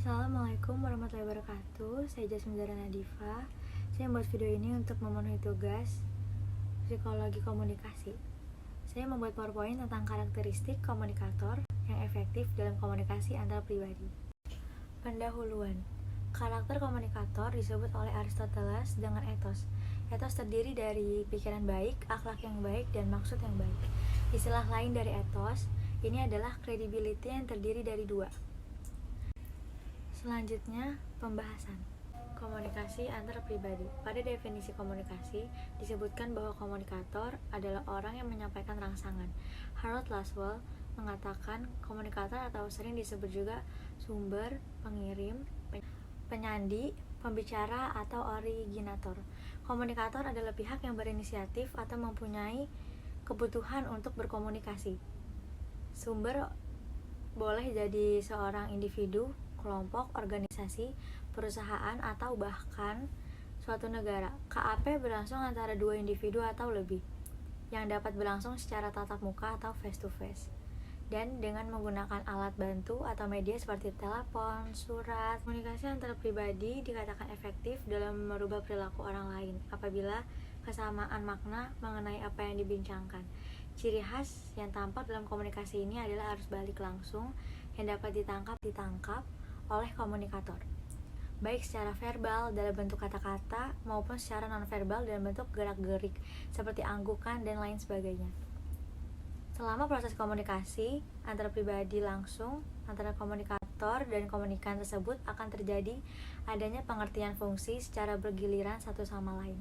Assalamualaikum warahmatullahi wabarakatuh. Saya Jasmine Zara Nadifa. Saya membuat video ini untuk memenuhi tugas psikologi komunikasi. Saya membuat PowerPoint tentang karakteristik komunikator yang efektif dalam komunikasi antar pribadi. Pendahuluan. Karakter komunikator disebut oleh Aristoteles dengan etos. Etos terdiri dari pikiran baik, akhlak yang baik, dan maksud yang baik. Istilah lain dari etos ini adalah credibility yang terdiri dari dua. Selanjutnya, pembahasan komunikasi antar pribadi. Pada definisi komunikasi, disebutkan bahwa komunikator adalah orang yang menyampaikan rangsangan. Harold Laswell mengatakan komunikator atau sering disebut juga sumber, pengirim, penyandi, pembicara, atau originator. Komunikator adalah pihak yang berinisiatif atau mempunyai kebutuhan untuk berkomunikasi. Sumber boleh jadi seorang individu, kelompok, organisasi, perusahaan, atau bahkan suatu negara. KAP berlangsung antara dua individu atau lebih, yang dapat berlangsung secara tatap muka atau face to face, dan dengan menggunakan alat bantu atau media seperti telepon, surat. Komunikasi antar pribadi dikatakan efektif dalam merubah perilaku orang lain apabila kesamaan makna mengenai apa yang dibincangkan. Ciri khas yang tampak dalam komunikasi ini adalah arus balik langsung yang dapat ditangkap oleh komunikator, baik secara verbal dalam bentuk kata-kata maupun secara nonverbal dalam bentuk gerak-gerik seperti anggukan dan lain sebagainya. Selama proses komunikasi antara pribadi langsung antara komunikator dan komunikan tersebut akan terjadi adanya pengertian fungsi secara bergiliran satu sama lain.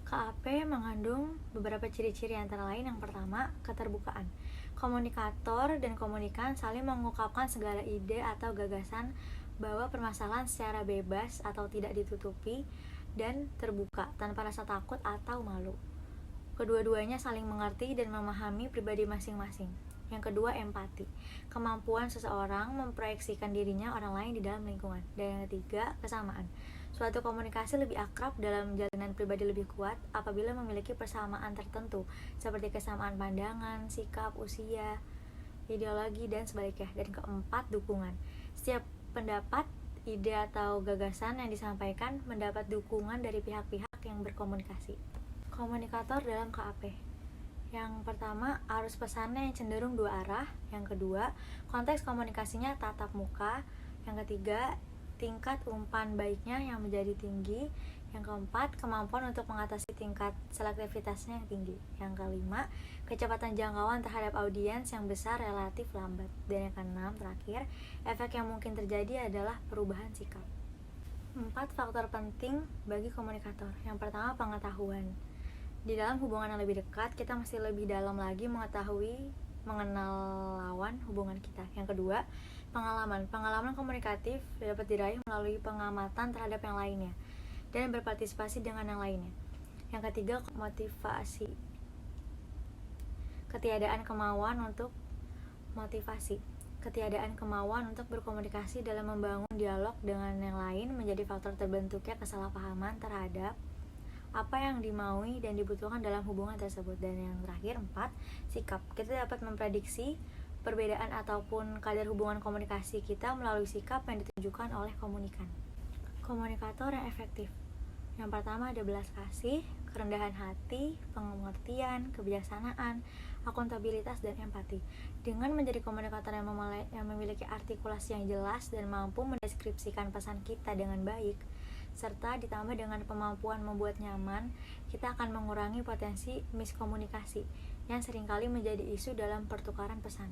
KAP mengandung beberapa ciri-ciri antara lain. Yang pertama, keterbukaan. Komunikator dan komunikan saling mengungkapkan segala ide atau gagasan bahwa permasalahan secara bebas atau tidak ditutupi dan terbuka tanpa rasa takut atau malu. Kedua-duanya saling mengerti dan memahami pribadi masing-masing. Yang kedua, empati. Kemampuan seseorang memproyeksikan dirinya orang lain di dalam lingkungan. Dan yang ketiga, kesamaan. Suatu komunikasi lebih akrab dalam jalinan pribadi lebih kuat apabila memiliki persamaan tertentu, seperti kesamaan pandangan, sikap, usia, ideologi, dan sebaliknya. Dan keempat, dukungan. Setiap pendapat, ide, atau gagasan yang disampaikan mendapat dukungan dari pihak-pihak yang berkomunikasi. Komunikator dalam KAP. Yang pertama, arus pesannya yang cenderung dua arah. Yang kedua, konteks komunikasinya tatap muka. Yang ketiga, tingkat umpan baiknya yang menjadi tinggi. Yang keempat, kemampuan untuk mengatasi tingkat selektivitasnya yang tinggi. Yang kelima, kecepatan jangkauan terhadap audiens yang besar relatif lambat. Dan yang keenam, terakhir, efek yang mungkin terjadi adalah perubahan sikap. 4 faktor penting bagi komunikator. Yang pertama, pengetahuan. Di dalam hubungan yang lebih dekat, kita mesti lebih dalam lagi mengenal lawan hubungan kita. Yang kedua, pengalaman. Pengalaman komunikatif dapat diraih melalui pengamatan terhadap yang lainnya dan berpartisipasi dengan yang lainnya. Yang ketiga, motivasi. Ketiadaan kemauan untuk berkomunikasi dalam membangun dialog dengan yang lain menjadi faktor terbentuknya kesalahpahaman terhadap apa yang dimaui dan dibutuhkan dalam hubungan tersebut. Dan yang terakhir, 4, sikap. Kita dapat memprediksi perbedaan ataupun kadar hubungan komunikasi kita melalui sikap yang ditunjukkan oleh komunikan. Komunikator yang efektif. Yang pertama ada belas kasih, kerendahan hati, pengertian, kebijaksanaan, akuntabilitas, dan empati. Dengan menjadi komunikator yang memiliki artikulasi yang jelas dan mampu mendeskripsikan pesan kita dengan baik, serta ditambah dengan kemampuan membuat nyaman, kita akan mengurangi potensi miskomunikasi yang seringkali menjadi isu dalam pertukaran pesan.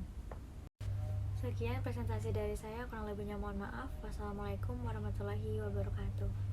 Sekian presentasi dari saya, kurang lebihnya mohon maaf. Wassalamualaikum warahmatullahi wabarakatuh.